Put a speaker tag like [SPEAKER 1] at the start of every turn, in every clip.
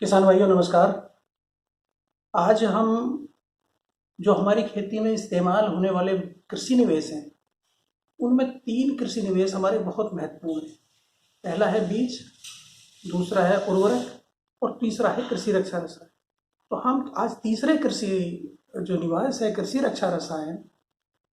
[SPEAKER 1] किसान भाइयों नमस्कार। आज हम जो हमारी खेती में इस्तेमाल होने वाले कृषि निवेश हैं, उनमें 3 कृषि निवेश हमारे बहुत महत्वपूर्ण हैं। पहला है बीज, दूसरा है उर्वरक और तीसरा है कृषि रक्षा रसायन। तो हम आज तीसरे कृषि जो निवेश है कृषि रक्षा रसायन,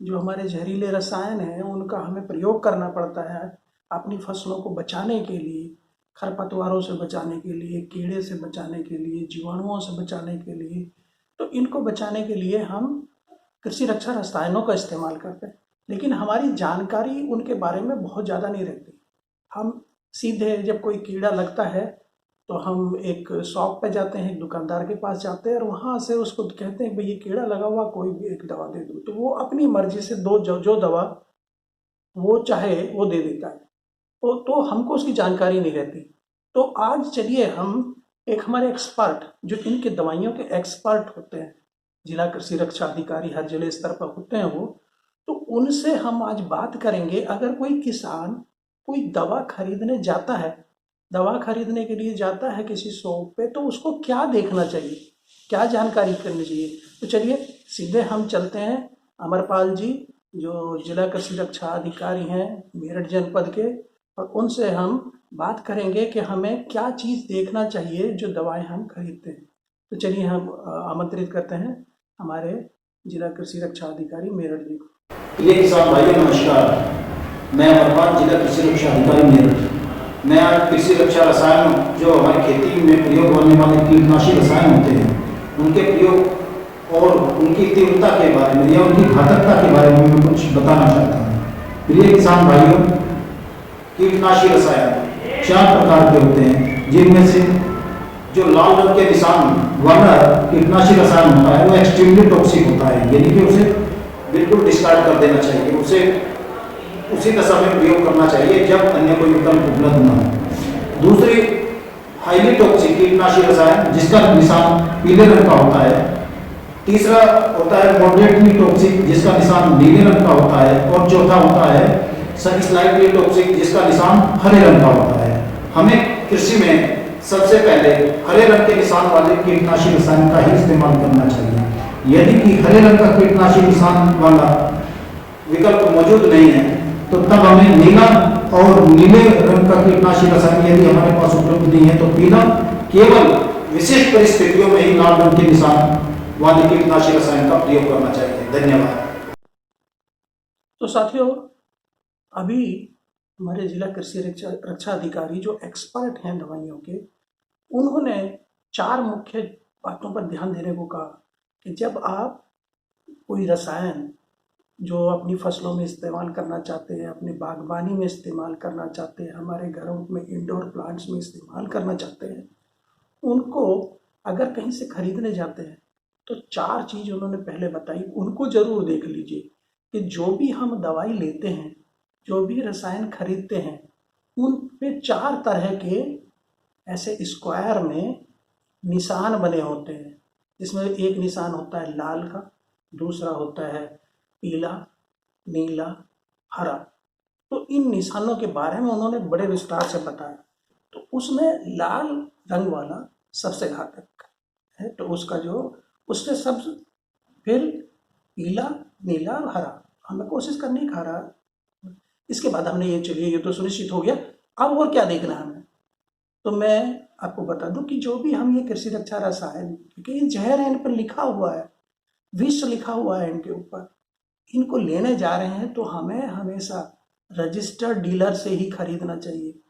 [SPEAKER 1] जो हमारे जहरीले रसायन हैं उनका हमें प्रयोग करना पड़ता है अपनी फसलों को बचाने के लिए, खरपतवारों से बचाने के लिए, कीड़े से बचाने के लिए, जीवाणुओं से बचाने के लिए। तो इनको बचाने के लिए हम कृषि रक्षा रसायनों का इस्तेमाल करते हैं, लेकिन हमारी जानकारी उनके बारे में बहुत ज़्यादा नहीं रहती। हम सीधे जब कोई कीड़ा लगता है तो हम एक शॉप पे जाते हैं, एक दुकानदार के पास जाते हैं और वहाँ से उसको कहते हैं भाई ये कीड़ा लगा हुआ, कोई भी एक दवा दे दो। तो वो अपनी मर्जी से जो दवा वो चाहे वो दे देता है। तो हमको उसकी जानकारी नहीं रहती। तो आज चलिए हम एक हमारे एक्सपर्ट, जो इनके दवाइयों के एक्सपर्ट होते हैं, जिला कृषि रक्षा अधिकारी हर जिले स्तर पर होते हैं वो, तो उनसे हम आज बात करेंगे। अगर कोई किसान कोई दवा खरीदने जाता है, दवा खरीदने के लिए जाता है किसी शॉप पे, तो उसको क्या देखना चाहिए, क्या जानकारी करनी चाहिए। तो चलिए सीधे हम चलते हैं अमरपाल जी, जो जिला कृषि रक्षा अधिकारी हैं मेरठ जनपद के, और उनसे हम बात करेंगे कि हमें क्या चीज़ देखना चाहिए जो दवाएं हम खरीदते हैं। तो चलिए हम आमंत्रित करते हैं हमारे जिला कृषि रक्षा अधिकारी मेरठ जी को।
[SPEAKER 2] प्रिय किसान भाइयों नमस्कार। मैं अमरपाल, जिला कृषि रक्षा अधिकारी मेरठ। मैं आज कृषि रक्षा रसायन जो हमारी खेती में प्रयोग होने वाले कीटनाशी रसायन होते हैं उनके प्रयोग और उनकी तीव्रता के बारे में या उनकी घातकता के बारे में मैं कुछ बताना चाहता हूँ। प्रिय किसान भाइयों, कीटनाशी रसायन 4 प्रकार के होते हैं, जिनमें से जो लाल रंग के निशान वाला कीटनाशी रसायन होता है वो एक्सट्रीमली टॉक्सिक होता है, यानी कि उसे बिल्कुल डिस्कार्ड कर देना चाहिए, उसे उसी दशा में प्रयोग करना चाहिए जब अन्य कोई विकल्प उपलब्ध न हो। दूसरी हाईली टॉक्सिक कीटनाशी रसायन जिसका निशान पीले रंग का होता है। तीसरा होता है मॉडरेटली टॉक्सिक जिसका निशान नीले रंग का होता है। और चौथा होता है स्लाइटली टॉक्सिक जिसका निशान हरे रंग का होता है। हमें कृषि में सबसे पहले हरे रंग के निशान वाले कीटनाशी रसायन का ही इस्तेमाल करना चाहिए। यदि कि हरे रंग का कीटनाशी निशान वाला विकल्प मौजूद नहीं है तो तब हमें नीला और नीले रंग का कीटनाशी रसायन यदि हमारे पास उपलब्ध नहीं है तो पीला, केवल विशिष्ट परिस्थितियों में ही लाल रंग के निशान वाले कीटनाशी रसायन का प्रयोग करना चाहिए। धन्यवाद।
[SPEAKER 1] तो साथियों, अभी हमारे जिला कृषि रक्षा अधिकारी जो एक्सपर्ट हैं दवाइयों के, उन्होंने 4 मुख्य बातों पर ध्यान देने को कहा कि जब आप कोई रसायन जो अपनी फसलों में इस्तेमाल करना चाहते हैं, अपनी बागवानी में इस्तेमाल करना चाहते हैं, हमारे घरों में इंडोर प्लांट्स में इस्तेमाल करना चाहते हैं, उनको अगर कहीं से खरीदने जाते हैं तो 4 चीज़ उन्होंने पहले बताई, उनको ज़रूर देख लीजिए कि जो भी हम दवाई लेते हैं, जो भी रसायन खरीदते हैं, उन पे 4 तरह के ऐसे स्क्वायर में निशान बने होते हैं, जिसमें एक निशान होता है लाल का, दूसरा होता है पीला, नीला, हरा। तो इन निशानों के बारे में उन्होंने बड़े विस्तार से बताया। तो उसमें लाल रंग वाला सबसे घातक है, तो उसका जो उससे सब, फिर पीला, नीला और हरा हमें कोशिश करनी है हरा। इसके बाद हमने ये, चलिए ये तो सुनिश्चित हो गया, अब और क्या देखना है हमें। तो मैं आपको बता दूं कि जो भी हम ये कृषि रक्षा रसायन, क्योंकि ये जहर है, इन पर लिखा हुआ है, विष लिखा हुआ है इनके ऊपर, इनको लेने जा रहे हैं तो हमें हमेशा रजिस्टर्ड डीलर से ही खरीदना चाहिए।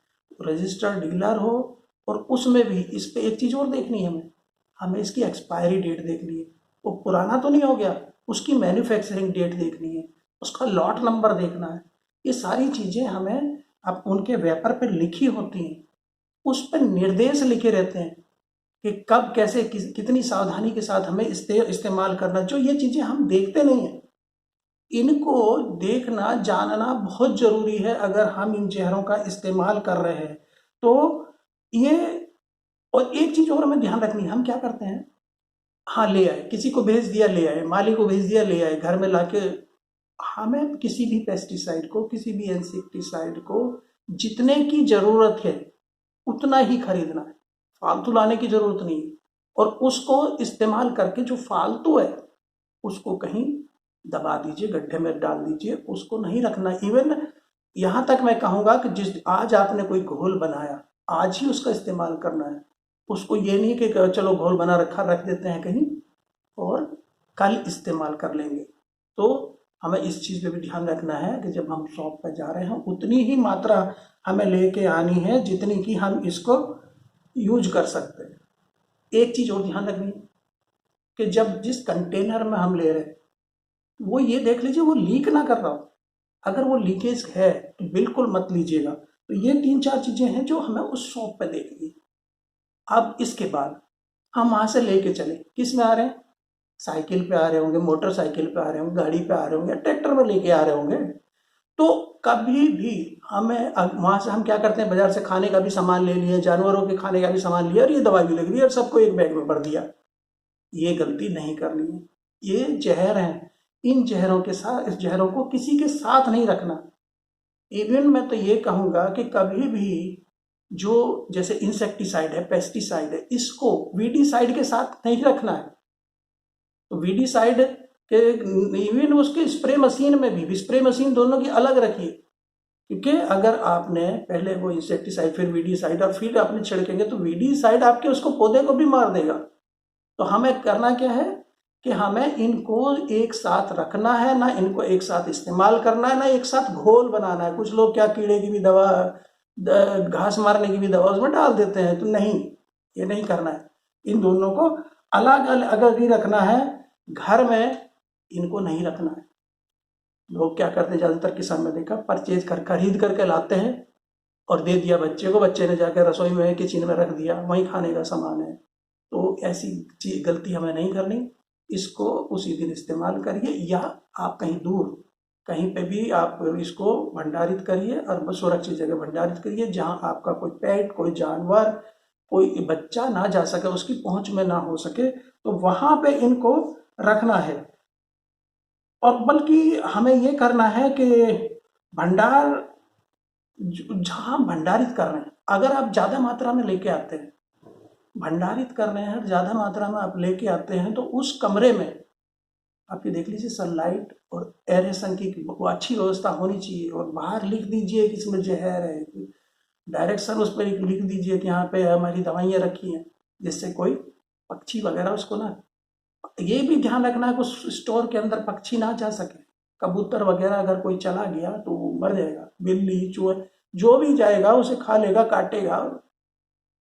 [SPEAKER 1] रजिस्टर्ड डीलर हो, और उसमें भी इस पे एक चीज़ और देखनी है हमें इसकी एक्सपायरी डेट देखनी है, वो पुराना तो नहीं हो गया, उसकी मैन्युफैक्चरिंग डेट देखनी है, उसका लॉट नंबर देखना है। ये सारी चीज़ें हमें अब उनके वेपर पर लिखी होती हैं, उस पर निर्देश लिखे रहते हैं कि कब कैसे कितनी सावधानी के साथ हमें इस्तेमाल करना। जो ये चीज़ें हम देखते नहीं हैं, इनको देखना जानना बहुत ज़रूरी है अगर हम इन जहरों का इस्तेमाल कर रहे हैं। तो ये, और एक चीज़ और हमें ध्यान रखनी है, हम क्या करते हैं, हाँ ले आए, किसी को भेज दिया ले आए, माली को भेज दिया ले आए, घर में लाके, हमें किसी भी पेस्टिसाइड को, किसी भी इंसेक्टिसाइड को जितने की ज़रूरत है उतना ही खरीदना है, फालतू लाने की जरूरत नहीं है। और उसको इस्तेमाल करके जो फालतू है उसको कहीं दबा दीजिए, गड्ढे में डाल दीजिए, उसको नहीं रखना। इवन यहाँ तक मैं कहूँगा कि जिस आज आपने कोई घोल बनाया, आज ही उसका इस्तेमाल करना है। उसको ये नहीं कि चलो घोल बना रखा रख देते हैं कहीं और कल इस्तेमाल कर लेंगे। तो हमें इस चीज़ पे भी ध्यान रखना है कि जब हम शॉप पर जा रहे हैं उतनी ही मात्रा हमें लेके आनी है जितनी कि हम इसको यूज कर सकते हैं। एक चीज़ और ध्यान रखनी है कि जब जिस कंटेनर में हम ले रहे हैं वो ये देख लीजिए वो लीक ना कर रहा हो। अगर वो लीकेज है तो बिल्कुल मत लीजिएगा। तो ये 3-4 चीज़ें हैं जो हमें उस शॉप पे देखनी है। अब इसके बाद हम वहाँ से लेके चले, किस में आ रहे हैं? साइकिल पे आ रहे होंगे, मोटरसाइकिल पे आ रहे होंगे, गाड़ी पे आ रहे होंगे, ट्रैक्टर में लेके आ रहे होंगे। तो कभी भी हमें वहाँ से हम क्या करते हैं, बाजार से खाने का भी सामान ले लिए, जानवरों के खाने का भी सामान लिया और ये दवाई भी लग रही है और सबको एक बैग में भर दिया। ये गलती नहीं करनी है। ये जहर है, इन जहरों के साथ, इस जहरों को किसी के साथ नहीं रखना। इवन मैं तो ये कहूँगा कि कभी भी जो जैसे इंसेक्टिसाइड है, पेस्टिसाइड है, इसको वीडीसाइड के साथ नहीं रखना है। तो वीडीसाइड के इवन उसके स्प्रे मशीन में भी स्प्रे मशीन दोनों की अलग रखिए, क्योंकि अगर आपने पहले वो इंसेक्टिसाइड फिर वीडीसाइड और फिर आपने छिड़केंगे तो वीडीसाइड आपके उसको पौधे को भी मार देगा। तो हमें करना क्या है कि हमें इनको एक साथ रखना है, ना इनको एक साथ इस्तेमाल करना है, ना एक साथ घोल बनाना है। कुछ लोग क्या कीड़े की भी दवा, घास मारने की भी दवा उसमें डाल देते हैं। तो नहीं, ये नहीं करना है। इन दोनों को अलग अलग ही रखना है। घर में इनको नहीं रखना है। लोग क्या करते हैं, ज़्यादातर किसान में देखा, परचेज खरीद करके लाते हैं और दे दिया बच्चे को, बच्चे ने जाकर रसोई में किचन में रख दिया, वहीं खाने का सामान है। तो ऐसी चीज गलती हमें नहीं करनी। इसको उसी दिन इस्तेमाल करिए, या आप कहीं दूर कहीं पे भी आप इसको भंडारित करिए और सुरक्षित जगह भंडारित करिए जहां आपका कोई पेट, कोई जानवर, कोई बच्चा ना जा सके, उसकी पहुंच में ना हो सके। तो वहां पे इनको रखना है। और बल्कि हमें ये करना है कि भंडार जहां भंडारित कर रहे हैं, अगर आप ज़्यादा मात्रा में लेके आते हैं, भंडारित कर रहे हैं, ज़्यादा मात्रा में आप लेके आते हैं, तो उस कमरे में आप ये देख लीजिए सनलाइट और एरेशन की अच्छी व्यवस्था होनी चाहिए। और बाहर लिख दीजिए कि इसमें जहर है, डायरेक्शन उस पर लिख दीजिए कि यहाँ पे हमारी दवाइयाँ रखी हैं, जिससे कोई पक्षी वगैरह उसको ना। ये भी ध्यान रखना है कि उस स्टोर के अंदर पक्षी ना जा सके। कबूतर वगैरह अगर कोई चला गया तो वो मर जाएगा, बिल्ली चूहे जो भी जाएगा उसे खा लेगा, काटेगा,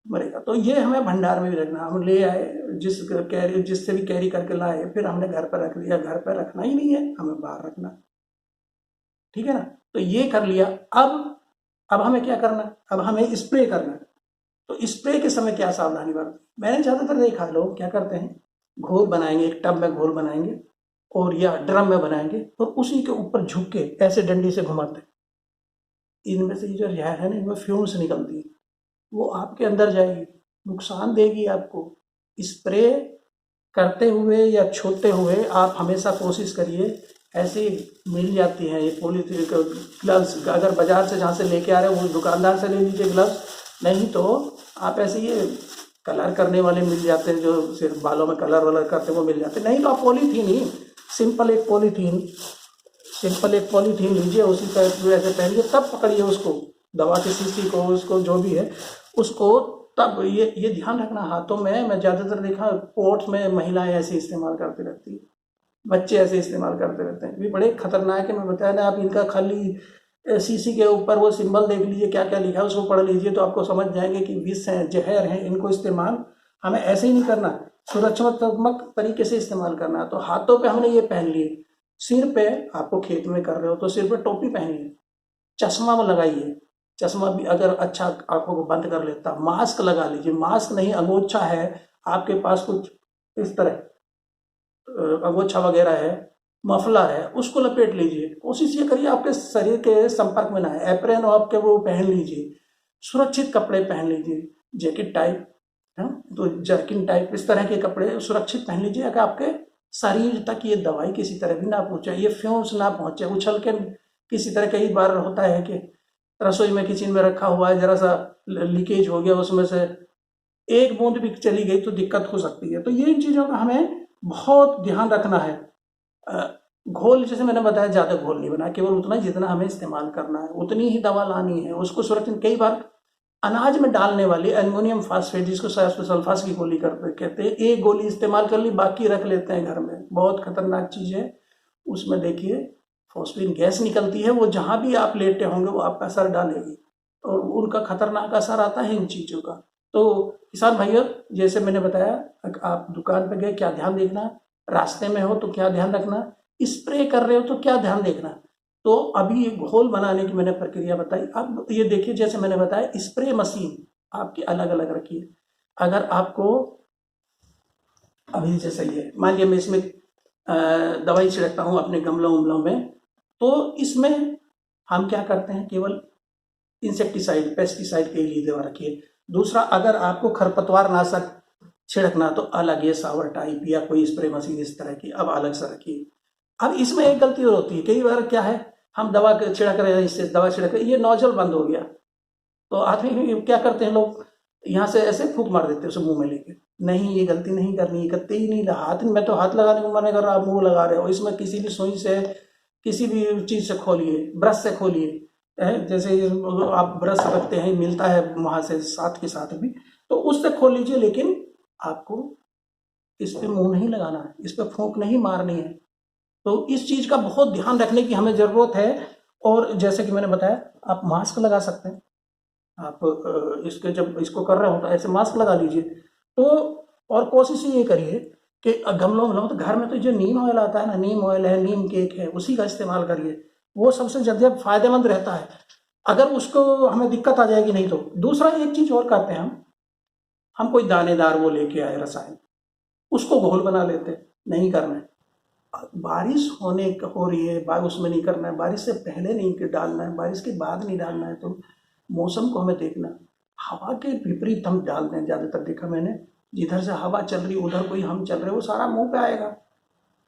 [SPEAKER 1] मरेगा। तो ये हमें भंडार में भी रखना। हम ले आए, जिससे भी कैरी करके लाए, फिर हमने घर पर रख दिया। घर पर रखना ही नहीं है, हमें बाहर रखना है। ठीक है ना? तो ये कर लिया। अब हमें क्या करना है? अब हमें स्प्रे करना है। तो स्प्रे के समय क्या सावधानी बरतें? मैंने ज़्यादातर देखा लोग क्या करते हैं, घोल बनाएंगे, एक टब में घोल बनाएंगे और या ड्रम में बनाएंगे और उसी के ऊपर झुक के ऐसे डंडी से घुमाते हैं। इनमें से जो जहर है ना, इनमें फ्यूम्स निकलती है, वो आपके अंदर जाएगी, नुकसान देगी आपको। स्प्रे करते हुए या छूते हुए आप हमेशा कोशिश करिए, ऐसे मिल जाती हैं ये पॉलीथीन ग्लव्स, अगर बाजार से जहाँ से लेके आ रहे हो वो दुकानदार से ले लीजिए ग्लव्स, नहीं तो आप ऐसे ये कलर करने वाले मिल जाते हैं, जो सिर्फ बालों में कलर वलर करते हैं, वो मिल जाते हैं। नहीं तो आप पॉलीथीन ही, सिंपल एक पॉलीथीन लीजिए, उसी का ऐसे पहनिए, तब पकड़िए उसको, दवा की शीशी को, उसको जो भी है उसको। तब ये ध्यान रखना, हाथों में मैं ज़्यादातर देखा पोर्ट्स में महिलाएं ऐसे इस्तेमाल करती रहती है, बच्चे ऐसे इस्तेमाल करते रहते हैं। ये बड़े खतरनाक है। मैं बताया ना, आप इनका खाली शीशी के ऊपर वो सिंबल देख लीजिए, क्या क्या लिखा है उसको पढ़ लीजिए, तो आपको समझ जाएंगे कि विष हैं, जहर हैं। इनको इस्तेमाल हमें ऐसे ही नहीं करना, सुरक्षात्मक तरीके से इस्तेमाल करना है। तो हाथों पे हमने ये पहन लिए, सिर पे आपको खेत में कर रहे हो तो सिर पे टोपी पहनिए, चश्मा लगाइए, चश्मा भी अगर अच्छा आंखों को बंद कर लेता, मास्क लगा लीजिए। मास्क नहीं, अंगोछा है आपके पास कुछ इस तरह, अंगोछा वगैरह है, मफलर है, उसको लपेट लीजिए। कोशिश ये करिए आपके शरीर के संपर्क में ना है। एप्रेन हो आपके, वो पहन लीजिए। सुरक्षित कपड़े पहन लीजिए, जैकेट टाइप है तो जर्किन टाइप, इस तरह के कपड़े सुरक्षित पहन लीजिए, अगर आपके शरीर तक ये दवाई किसी तरह भी ना पहुंचे, ये फ्यूम्स ना पहुंचे, उछल के किसी तरह। कई बार होता है कि रसोई में, किचन में रखा हुआ है, जरा सा लीकेज हो गया, उसमें से एक बूंद भी चली गई तो दिक्कत हो सकती है। तो ये इन चीज़ों का हमें बहुत ध्यान रखना है। घोल जैसे मैंने बताया, ज़्यादा घोल नहीं बना, केवल उतना जितना हमें इस्तेमाल करना है उतनी ही दवा लानी है। उसको सुरक्षित, कई बार अनाज में डालने वाली एल्युमिनियम फास्फेट, जिसको सल्फास की गोली कहते हैं, एक गोली इस्तेमाल कर ली, बाकी रख लेते हैं घर में। बहुत खतरनाक चीज़ है। उसमें देखिए फॉस्फीन गैस निकलती है, वो जहाँ भी आप लेटे होंगे वो आपका असर डालेगी, और उनका खतरनाक असर आता है इन चीज़ों का। तो किसान भाइयों, जैसे मैंने बताया, आप दुकान पे गए क्या ध्यान देखना, रास्ते में हो तो क्या ध्यान रखना, स्प्रे कर रहे हो तो क्या ध्यान देखना। तो अभी ये घोल बनाने की मैंने प्रक्रिया बताई। अब ये देखिए, जैसे मैंने बताया, स्प्रे मशीन आपकी अलग अलग रखिए। अगर आपको अभी जैसे ये मान लिया मैं इसमें दवाई छिड़कता हूँ अपने गमलों उमलों में, तो इसमें हम क्या करते हैं, केवल इंसेक्टिसाइड पेस्टिसाइड के लिए दवा रखिए। दूसरा, अगर आपको खरपतवार नाशक छिड़कना तो अलग, ये सावर टाइप या कोई स्प्रे मशीन इस तरह की अब अलग से रखिए। अब इसमें एक गलती और होती है, कई बार क्या है, हम दवा छिड़क रहे हैं, इससे दवा छिड़क रहे हैं, ये नोजल बंद हो गया, तो आदमी क्या करते हैं लोग, यहाँ से ऐसे फूंक मार देते हैं उसे मुंह में लेके। नहीं, ये गलती नहीं करनी, करते ही नहीं। हाथ में तो हाथ लगाने को मना कर रहा, आप मुंह लगा रहे हो। इसमें किसी भी सुई से, किसी भी चीज़ से खोलिए, ब्रश से खोलिए, जैसे आप ब्रश रखते हैं, मिलता है वहाँ से साथ के साथ भी, तो उससे खोल लीजिए। लेकिन आपको इस पे मुंह नहीं लगाना है, इस पे फूंक नहीं मारनी है। तो इस चीज़ का बहुत ध्यान रखने की हमें ज़रूरत है। और जैसे कि मैंने बताया, आप मास्क लगा सकते हैं। आप इसके जब इसको कर रहे हो तो ऐसे मास्क लगा लीजिए। तो और कोशिश ये करिए कि गमलों में, तो घर में तो जो नीम ऑयल आता है ना, नीम ऑयल है, नीम केक है, उसी का इस्तेमाल करिए। वो सबसे ज़्यादा फायदेमंद रहता है। अगर उसको हमें दिक्कत आ जाएगी नहीं तो। दूसरा एक चीज़ और करते हैं हम कोई दानेदार वो लेके आए रसायन, उसको घोल बना लेते हैं। नहीं करना है। बारिश हो रही है, उसमें नहीं करना है। बारिश से पहले नहीं डालना है, बारिश के बाद नहीं डालना है। तो मौसम को हमें देखना, हवा के विपरीत हम डाल दें। ज़्यादातर देखा मैंने, जिधर से हवा चल रही उधर कोई हम चल रहे, वो सारा मुंह पे आएगा।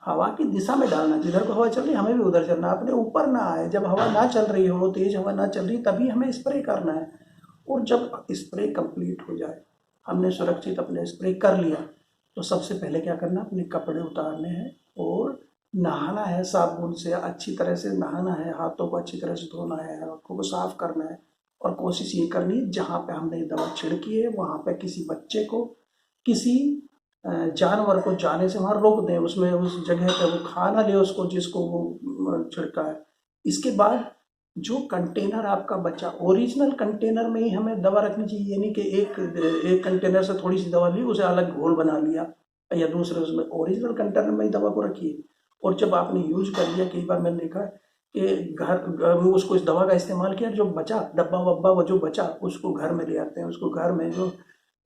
[SPEAKER 1] हवा की दिशा में डालना, जिधर को हवा चल रही हमें भी उधर चलना, अपने ऊपर ना आए। जब हवा ना चल रही हो, तेज हवा ना चल रही, तभी हमें स्प्रे करना है। और जब स्प्रे कंप्लीट हो जाए, हमने सुरक्षित अपने स्प्रे कर लिया, तो सबसे पहले क्या करना, अपने कपड़े उतारने हैं और नहाना है। साबुन से अच्छी तरह से नहाना है, हाथों को अच्छी तरह से धोना है, आँखों को साफ करना है। और कोशिश ये करनी है, जहाँ पे हमने दवा छिड़की है वहाँ पे किसी बच्चे को, किसी जानवर को जाने से वहाँ रोक दें। उसमें उस जगह पे वो खा ना ले उसको, जिसको वो छिड़का है। इसके बाद जो कंटेनर आपका बचा, ओरिजिनल कंटेनर में ही हमें दवा रखनी चाहिए। ये नहीं कि एक कंटेनर से थोड़ी सी दवा ली, उसे अलग घोल बना लिया, या दूसरे उसमें। ओरिजिनल कंटेनर में ही दवा को रखिए। और जब आपने यूज कर लिया, कई बार मैंने देखा कि घर में उसको इस दवा का इस्तेमाल किया, जो बचा डब्बा वब्बा वो जो बचा, उसको घर में ले आते हैं। उसको घर में जो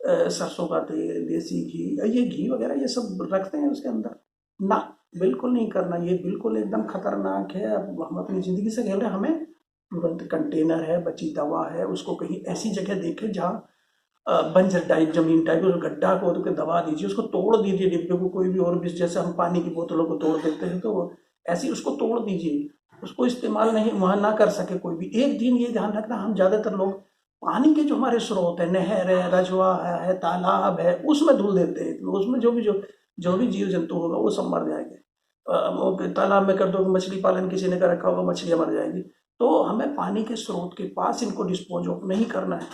[SPEAKER 1] सरसों का तेल, देसी घी, ये घी वगैरह ये सब रखते हैं उसके अंदर। ना, बिल्कुल नहीं करना, ये बिल्कुल एकदम खतरनाक है। अब हम अपनी ज़िंदगी से खेल रहे हैं। हमें तुरंत कंटेनर है, बची दवा है, उसको कहीं ऐसी जगह देखें जहाँ बंजर टाइप ज़मीन टाइप, उस गड्ढा को तो दबा दीजिए, उसको तोड़ दीजिए डिब्बे को। कोई भी और भी, जैसे हम पानी की बोतलों को तोड़ देते हैं, तो ऐसे उसको तोड़ दीजिए। उसको इस्तेमाल नहीं वहाँ ना कर सके कोई भी। एक दिन ये ध्यान रखना, हम ज़्यादातर लोग पानी के जो हमारे स्रोत है, नहर है, रजवा है, तालाब है, उसमें धुल देते हैं। उसमें जो भी जीव जंतु होगा वो सब मर जाएंगे। तालाब में कर दो, मछली पालन किसी ने कर रखा होगा, मछलियाँ मर जाएंगी। तो हमें पानी के स्रोत के पास इनको डिस्पोज ऑफ नहीं करना है।